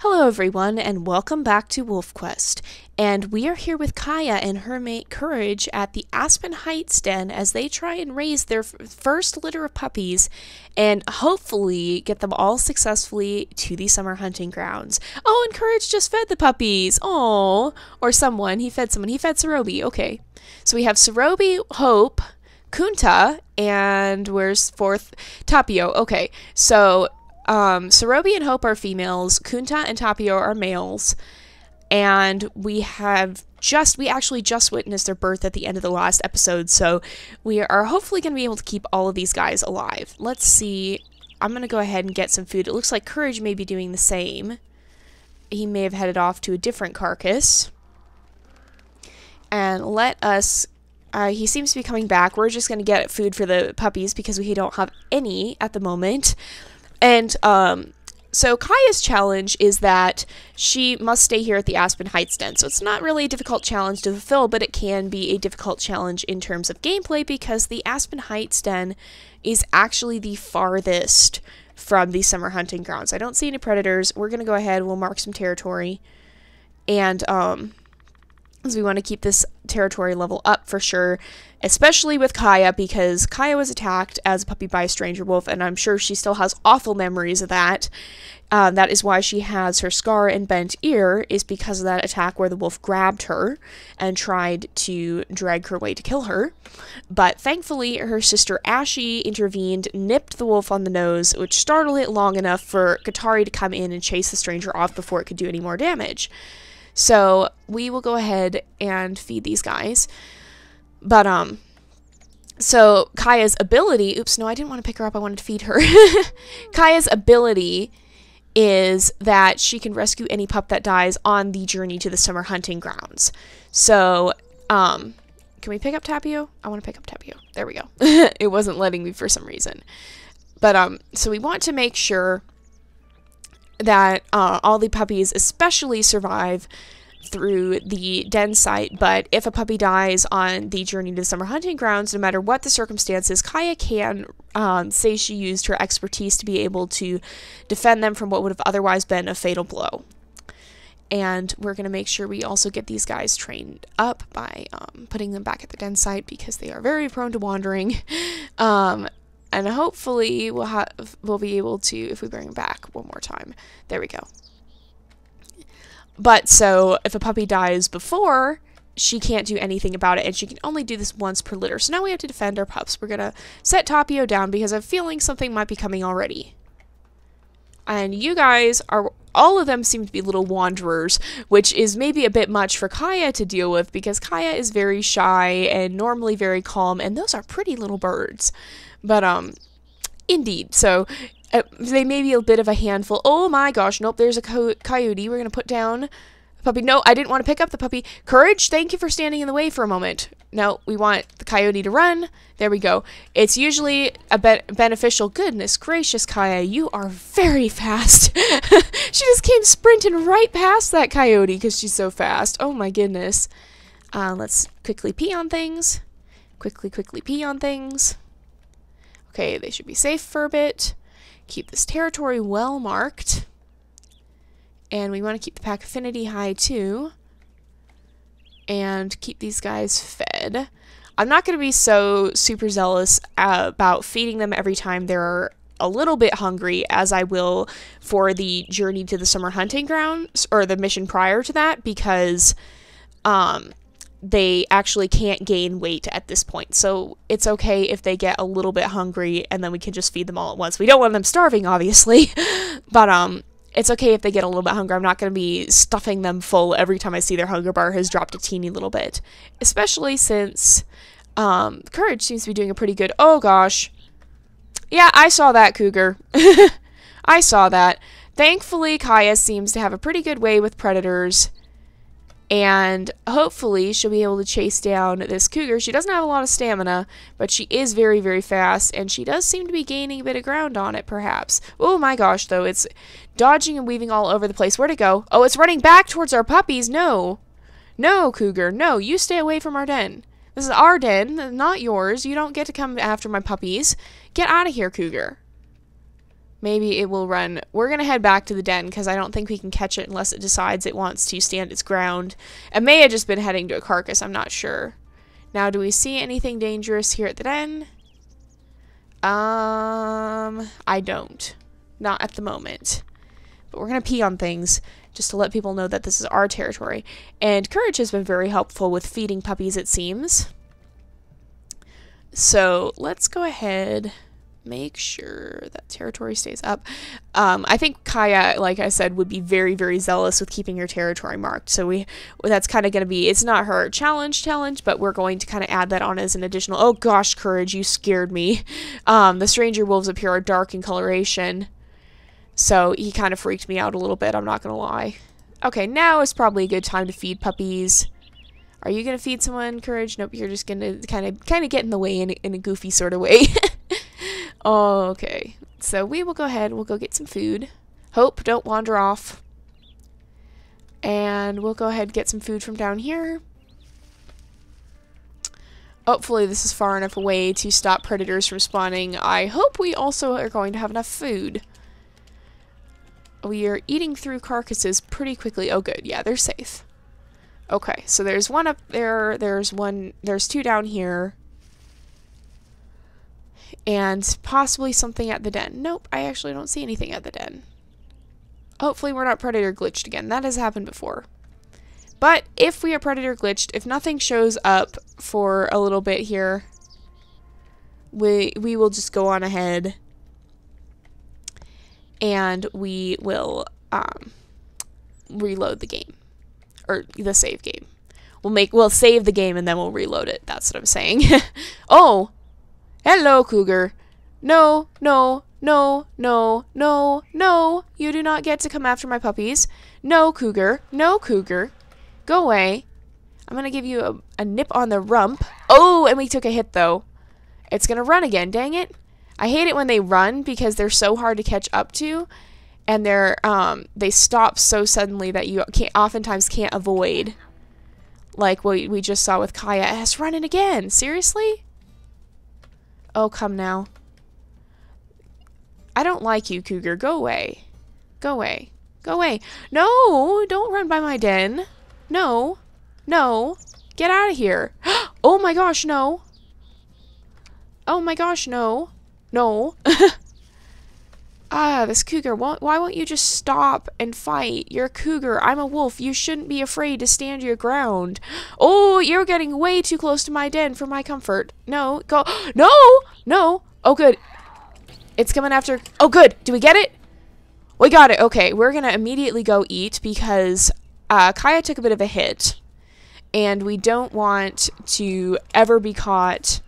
Hello everyone, and welcome back to WolfQuest. And we are here with Kaya and her mate Courage at the Aspen Heights Den as they try and raise their first litter of puppies and hopefully get them all successfully to the summer hunting grounds. Oh, and Courage just fed the puppies. Oh, or someone. He fed someone. He fed Sarobi. Okay. So we have Sarobi, Hope, Kunta, and where's fourth? Tapio. Okay. So Sarobi and Hope are females, Kunta and Tapio are males, and we actually just witnessed their birth at the end of the last episode, so we are hopefully going to be able to keep all of these guys alive. Let's see, I'm going to go ahead and get some food. It looks like Courage may be doing the same. He may have headed off to a different carcass. And let us, he seems to be coming back. We're just going to get food for the puppies because we don't have any at the moment. And so Kaya's challenge is that she must stay here at the Aspen Heights Den. So it's not really a difficult challenge to fulfill, but it can be a difficult challenge in terms of gameplay because the Aspen Heights Den is actually the farthest from the summer hunting grounds. I don't see any predators. We're going to go ahead, we'll mark some territory. And as we want to keep this territory level up for sure, especially with Kaya, because Kaya was attacked as a puppy by a stranger wolf, and I'm sure she still has awful memories of that. That is why she has her scar and bent ear, is because of that attack where the wolf grabbed her and tried to drag her away to kill her. But thankfully, her sister Ashy intervened, nipped the wolf on the nose, which startled it long enough for Katari to come in and chase the stranger off before it could do any more damage. So we will go ahead and feed these guys. But, so Kaya's ability, oops, no, I didn't want to pick her up, I wanted to feed her. Kaya's ability is that she can rescue any pup that dies on the journey to the summer hunting grounds. So, can we pick up Tapio? I want to pick up Tapio. There we go. It wasn't letting me for some reason. But, so we want to make sure that all the puppies especially survive through the den site, but if a puppy dies on the journey to the summer hunting grounds, no matter what the circumstances, Kaya can say she used her expertise to be able to defend them from what would have otherwise been a fatal blow. And we're going to make sure we also get these guys trained up by putting them back at the den site because they are very prone to wandering. And hopefully we'll be able to, if we bring them back one more time. There we go. But so if a puppy dies before, she can't do anything about it, and she can only do this once per litter. So now we have to defend our pups. We're going to set Tapio down because I'm feeling something might be coming already. And you guys are, all of them seem to be little wanderers, which is maybe a bit much for Kaya to deal with because Kaya is very shy and normally very calm, and those are pretty little birds. But, indeed, so they may be a bit of a handful. Oh my gosh, nope, there's a coyote. We're going to put down the puppy. No, I didn't want to pick up the puppy. Courage, thank you for standing in the way for a moment. No, we want the coyote to run. There we go. It's usually a beneficial. Goodness gracious, Kaya, you are very fast. She just came sprinting right past that coyote because she's so fast. Oh my goodness. Let's quickly pee on things. Quickly pee on things. Okay, they should be safe for a bit. Keep this territory well marked. And we want to keep the pack affinity high too. And keep these guys fed. I'm not going to be so super zealous about feeding them every time they're a little bit hungry as I will for the journey to the summer hunting grounds, or the mission prior to that, because they actually can't gain weight at this point. So it's okay if they get a little bit hungry and then we can just feed them all at once. We don't want them starving, obviously, but it's okay if they get a little bit hungry. I'm not going to be stuffing them full every time I see their hunger bar has dropped a teeny little bit, especially since Courage seems to be doing a pretty good, oh gosh. Yeah, I saw that, Cougar. I saw that. Thankfully, Kaya seems to have a pretty good way with predators. And hopefully she'll be able to chase down this cougar. She doesn't have a lot of stamina, but she is very, very fast, and she does seem to be gaining a bit of ground on it, perhaps. Oh my gosh, though, it's dodging and weaving all over the place. Where'd it go? Oh, it's running back towards our puppies. No. No, cougar. No, you stay away from our den. This is our den, not yours. You don't get to come after my puppies. Get out of here, cougar. Maybe it will run. We're going to head back to the den because I don't think we can catch it unless it decides it wants to stand its ground. It may have just been heading to a carcass. I'm not sure. Now, do we see anything dangerous here at the den? I don't. Not at the moment. But we're going to pee on things just to let people know that this is our territory. And Courage has been very helpful with feeding puppies, it seems. So let's go ahead, make sure that territory stays up. I think Kaya, like I said, would be very, very zealous with keeping her territory marked. So that's kind of going to be, it's not her challenge, but we're going to kind of add that on as an additional. Oh gosh, Courage, you scared me. The stranger wolves up here are dark in coloration. So he kind of freaked me out a little bit, I'm not going to lie. Okay, now is probably a good time to feed puppies. Are you going to feed someone, Courage? Nope, you're just going to kind of get in the way in a goofy sort of way. Okay, so we will go ahead. We'll go get some food. Hope, don't wander off. And we'll go ahead and get some food from down here. Hopefully this is far enough away to stop predators from spawning. I hope we also are going to have enough food. We are eating through carcasses pretty quickly. Oh, good. Yeah, they're safe. Okay, so there's one up there, there's two down here, and possibly something at the den. Nope, I actually don't see anything at the den. Hopefully we're not predator glitched again. That has happened before. But if we are predator glitched, if nothing shows up for a little bit here, we will just go on ahead and we will reload the game. Or the save game. We'll save the game and then we'll reload it. That's what I'm saying. Oh! Hello, Cougar. No, no, no, no, no, no. You do not get to come after my puppies. No, Cougar. No, Cougar. Go away. I'm gonna give you a nip on the rump. Oh, and we took a hit, though. It's gonna run again, dang it. I hate it when they run because they're so hard to catch up to. And they stop so suddenly that you oftentimes can't avoid. Like what we just saw with Kaya. It's running again. Seriously? Oh, come now. I don't like you, Cougar. Go away. Go away. Go away. No, don't run by my den. No. No. Get out of here. Oh my gosh, no. Oh my gosh, no. No. Ah, this cougar, why won't you just stop and fight? You're a cougar. I'm a wolf. You shouldn't be afraid to stand your ground. Oh, you're getting way too close to my den for my comfort. No, go. No! No! Oh, good. It's coming after. Oh, good. Do we get it? We got it. Okay, we're going to immediately go eat because Kaya took a bit of a hit. And we don't want to ever be caught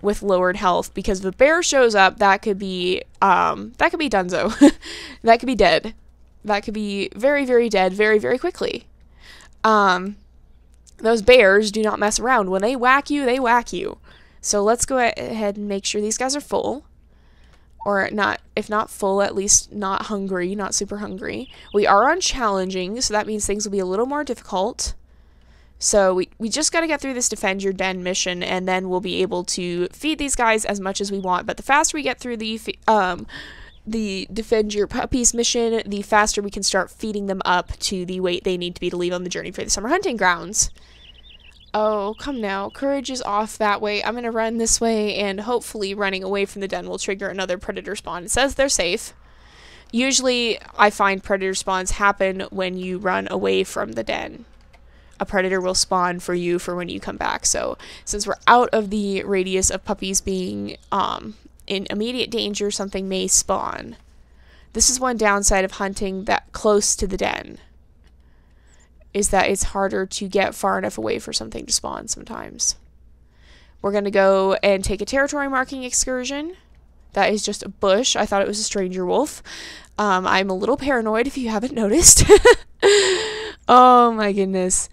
with lowered health, because if a bear shows up, that could be dunzo. That could be dead. That could be very, very dead very, very quickly. Those bears do not mess around. When they whack you, they whack you. So let's go ahead and make sure these guys are full. Or not, if not full, at least not hungry, not super hungry. We are on challenging, so that means things will be a little more difficult. So we just got to get through this Defend Your Den mission, and then we'll be able to feed these guys as much as we want. But the faster we get through the Defend Your Puppies mission, the faster we can start feeding them up to the weight they need to be to leave on the journey for the summer hunting grounds. Oh, come now. Courage is off that way. I'm going to run this way, and hopefully running away from the den will trigger another predator spawn. It says they're safe. Usually, I find predator spawns happen when you run away from the den. A predator will spawn for you for when you come back. So since we're out of the radius of puppies being in immediate danger, something may spawn. This is one downside of hunting that close to the den, is that it's harder to get far enough away for something to spawn sometimes. We're going to go and take a territory marking excursion. That is just a bush. I thought it was a stranger wolf. I'm a little paranoid if you haven't noticed. Oh my goodness.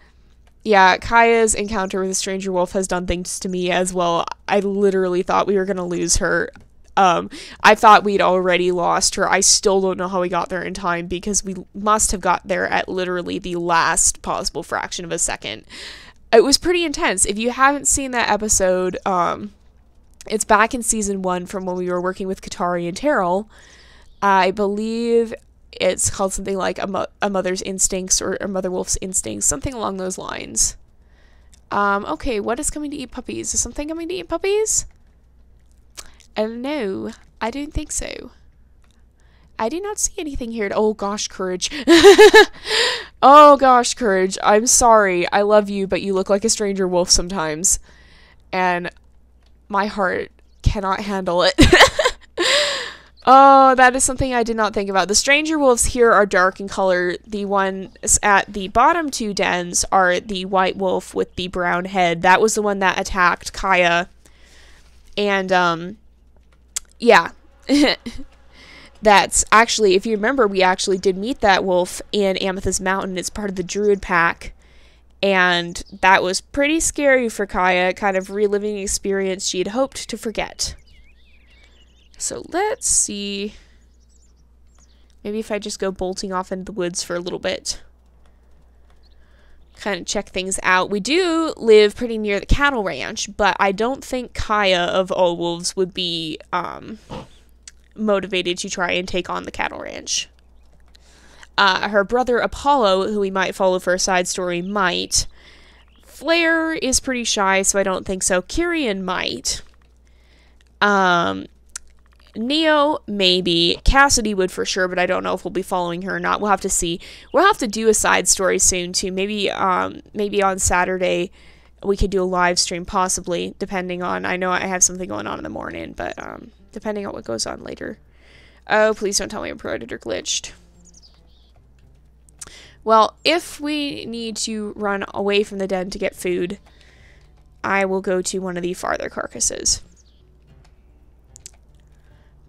Yeah, Kaya's encounter with a stranger wolf has done things to me as well. I literally thought we were going to lose her. I thought we'd already lost her. I still don't know how we got there in time, because we must have got there at literally the last possible fraction of a second. It was pretty intense. If you haven't seen that episode, it's back in season 1 from when we were working with Katari and Tarrell. I believe it's called something like a mother's instincts or a mother wolf's instincts, something along those lines. Okay, what is coming to eat puppies? Is something coming to eat puppies? No, I don't think so. I do not see anything here. Oh gosh, Courage. Oh gosh, Courage. I'm sorry. I love you, but you look like a stranger wolf sometimes. And my heart cannot handle it. Oh, that is something I did not think about. The stranger wolves here are dark in color. The ones at the bottom two dens are the white wolf with the brown head. That was the one that attacked Kaya. And, yeah. That's actually, if you remember, we actually did meet that wolf in Amethyst Mountain. It's part of the Druid pack. And that was pretty scary for Kaya, kind of reliving an experience she had hoped to forget. So let's see. Maybe if I just go bolting off into the woods for a little bit. Kind of check things out. We do live pretty near the cattle ranch, but I don't think Kaya of All Wolves would be motivated to try and take on the cattle ranch. Her brother Apollo, who we might follow for a side story, might. Flair is pretty shy, so I don't think so. Kyrian might. Neo, maybe. Cassidy would for sure, but I don't know if we'll be following her or not. We'll have to see. We'll have to do a side story soon, too. Maybe on Saturday we could do a live stream, possibly, depending on... I know I have something going on in the morning, but depending on what goes on later. Oh, please don't tell me a predator glitched. Well, if we need to run away from the den to get food, I will go to one of the farther carcasses.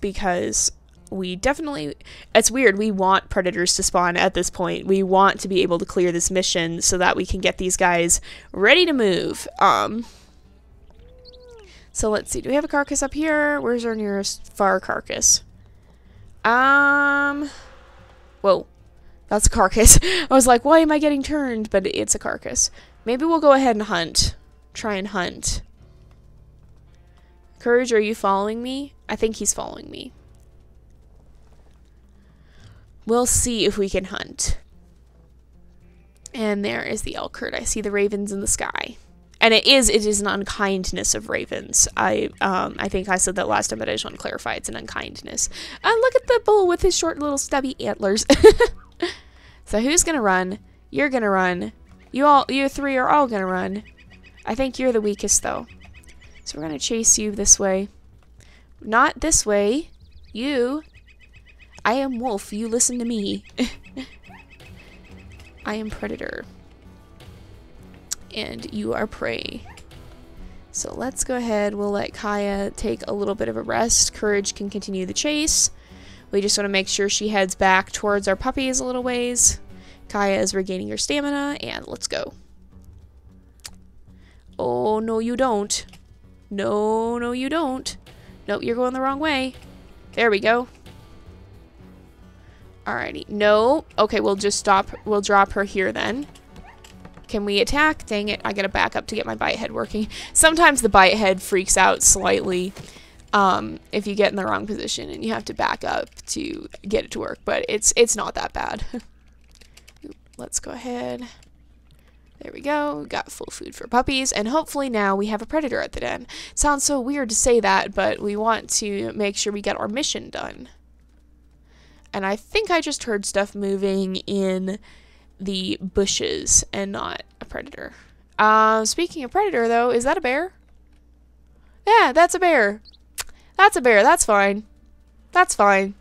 Because we definitely... It's weird, we want predators to spawn at this point. We want to be able to clear this mission so that we can get these guys ready to move. So let's see, do we have a carcass up here? Where's our nearest far carcass? Whoa. That's a carcass. I was like, why am I getting turned? But it's a carcass. Maybe we'll go ahead and hunt. Try and hunt. Courage, are you following me? I think he's following me. We'll see if we can hunt. And there is the elk herd. I see the ravens in the sky. And it is an unkindness of ravens. I think I said that last time, but I just want to clarify it's an unkindness. Look at the bull with his short little stubby antlers. So who's gonna run? You're gonna run. You three are all gonna run. I think you're the weakest though. So we're gonna chase you this way. Not this way. You. I am wolf. You listen to me. I am predator. And you are prey. So let's go ahead. We'll let Kaya take a little bit of a rest. Courage can continue the chase. We just want to make sure she heads back towards our puppies a little ways. Kaya is regaining her stamina, and let's go. Oh, no you don't. No, no you don't. Nope, you're going the wrong way. There we go. Alrighty. No. Okay, we'll just stop. We'll drop her here then. Can we attack? Dang it, I gotta back up to get my bite head working. Sometimes the bite head freaks out slightly if you get in the wrong position and you have to back up to get it to work, but it's not that bad. Let's go ahead. There we go. We got full food for puppies, and hopefully now we have a predator at the den. Sounds so weird to say that, but we want to make sure we get our mission done. And I think I just heard stuff moving in the bushes and not a predator. Speaking of predator, though, is that a bear? Yeah, that's a bear. That's a bear. That's fine. That's fine.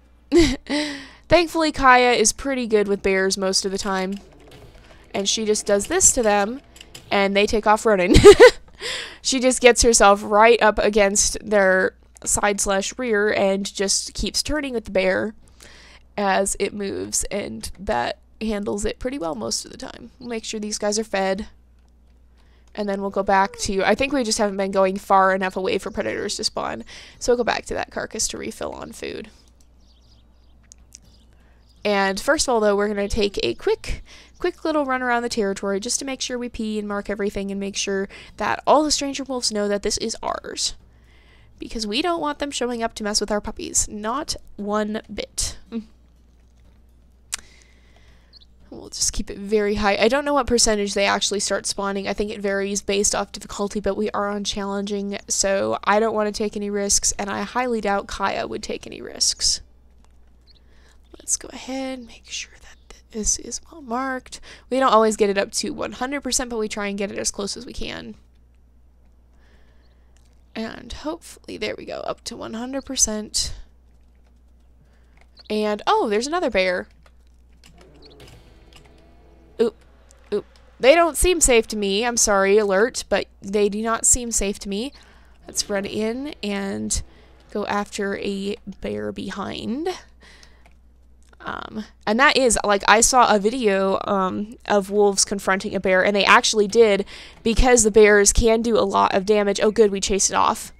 Thankfully, Kaya is pretty good with bears most of the time. And she just does this to them, and they take off running. She just gets herself right up against their side/rear and just keeps turning with the bear as it moves, and that handles it pretty well most of the time. We'll make sure these guys are fed, and then we'll go back to... I think we just haven't been going far enough away for predators to spawn, so we'll go back to that carcass to refill on food. And first of all, though, we're going to take a quick little run around the territory just to make sure we pee and mark everything and make sure that all the stranger wolves know that this is ours. because we don't want them showing up to mess with our puppies. Not one bit. We'll just keep it very high. I don't know what percentage they actually start spawning. I think it varies based off difficulty, but we are on challenging, so I don't want to take any risks, and I highly doubt Kaya would take any risks. Let's go ahead and make sure that this is well marked. We don't always get it up to 100%, but we try and get it as close as we can. And hopefully, there we go, up to 100%. And, oh, there's another bear. Oop, oop. They don't seem safe to me. I'm sorry, alert, but they do not seem safe to me. Let's run in and go after a bear behind. And that is, like, I saw a video of wolves confronting a bear, and they actually did, because the bears can do a lot of damage. Oh, good, we chased it off.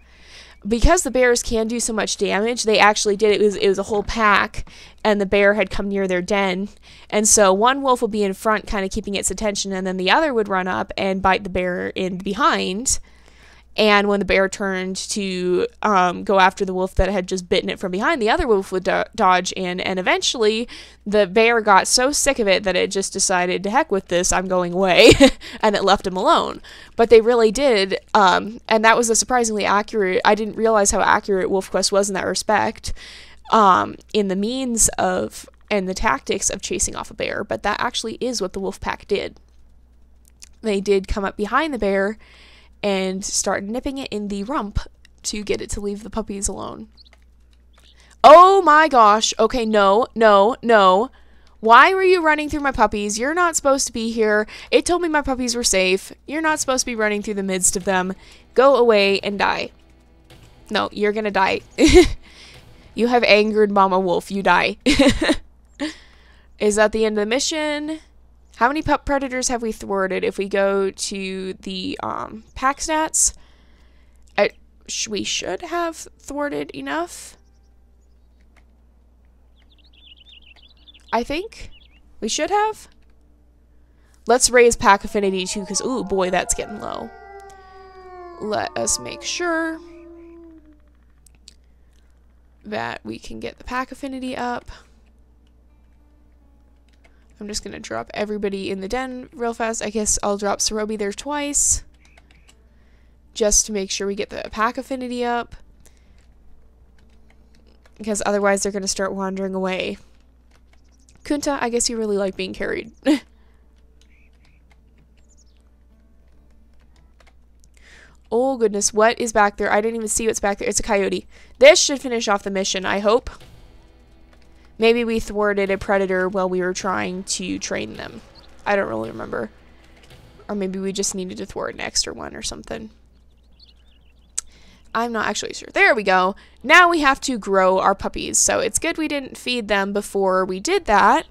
Because the bears can do so much damage, they actually did. It was a whole pack, and the bear had come near their den. And so one wolf would be in front, kind of keeping its attention, and then the other would run up and bite the bear in behind. And when the bear turned to go after the wolf that had just bitten it from behind, the other wolf would dodge in, and eventually the bear got so sick of it that it just decided, to heck with this, I'm going away, and it left him alone. But they really did, and that was a surprisingly accurate, I didn't realize how accurate WolfQuest was in that respect, in the means of, and the tactics of chasing off a bear, but that actually is what the wolf pack did. They did come up behind the bear and start nipping it in the rump to get it to leave the puppies alone. Oh my gosh. Okay, no, no, no. Why were you running through my puppies? You're not supposed to be here. It told me my puppies were safe. You're not supposed to be running through the midst of them. Go away and die. No, you're gonna die. You have angered Mama Wolf. You die. Is that the end of the mission? How many pup predators have we thwarted? If we go to the pack stats, we should have thwarted enough. I think we should have. Let's raise pack affinity too, because, ooh, boy, that's getting low. Let us make sure that we can get the pack affinity up. I'm just going to drop everybody in the den real fast. I guess I'll drop Sarobi there twice, just to make sure we get the pack affinity up, because otherwise they're going to start wandering away. Kunta, I guess you really like being carried. Oh goodness, what is back there? I didn't even see what's back there. It's a coyote. This should finish off the mission, I hope. Maybe we thwarted a predator while we were trying to train them. I don't really remember. Or maybe we just needed to thwart an extra one or something. I'm not actually sure. There we go. Now we have to grow our puppies. So it's good we didn't feed them before we did that,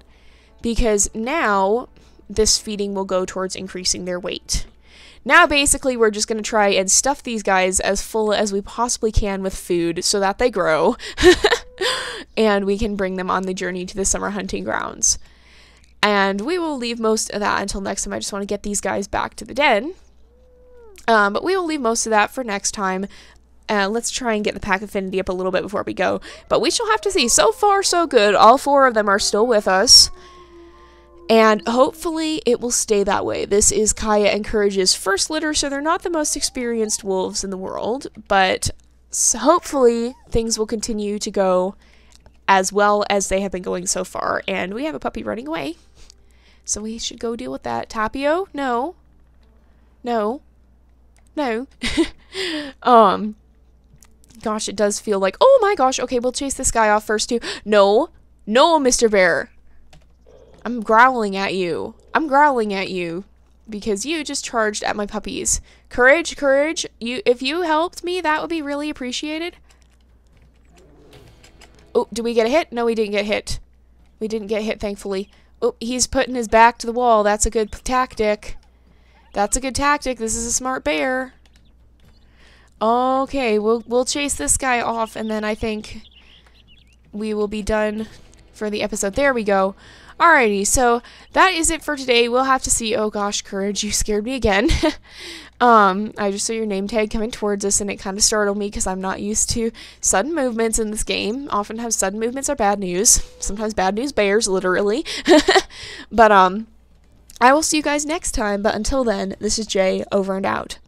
because now this feeding will go towards increasing their weight. Now basically we're just going to try and stuff these guys as full as we possibly can with food so that they grow. And we can bring them on the journey to the summer hunting grounds. And we will leave most of that until next time. I just want to get these guys back to the den. But we will leave most of that for next time. Let's try and get the pack affinity up a little bit before we go. But we shall have to see. So far, so good. All 4 of them are still with us. And hopefully it will stay that way. This is Kaya and Courage's first litter, so they're not the most experienced wolves in the world. But hopefully things will continue to go as well as they have been going so far. And we have a puppy running away, so we should go deal with that. Tapio? No. No. No. Gosh, it does feel like, oh my gosh, okay, we'll chase this guy off first too. No. No, Mr. Bear. I'm growling at you. I'm growling at you because you just charged at my puppies. Courage, Courage, if you helped me, that would be really appreciated. Oh, did we get a hit? No, we didn't get hit. We didn't get hit, thankfully. Oh, he's putting his back to the wall. That's a good tactic. That's a good tactic. This is a smart bear. Okay, we'll chase this guy off, and then I think we will be done for the episode. There we go. Alrighty, so that is it for today. We'll have to see. Oh gosh, Courage, you scared me again. I just saw your name tag coming towards us, and it kind of startled me because I'm not used to sudden movements in this game. Oftentimes sudden movements are bad news. Sometimes bad news bears, literally. But I will see you guys next time, but until then, this is Jay, over and out.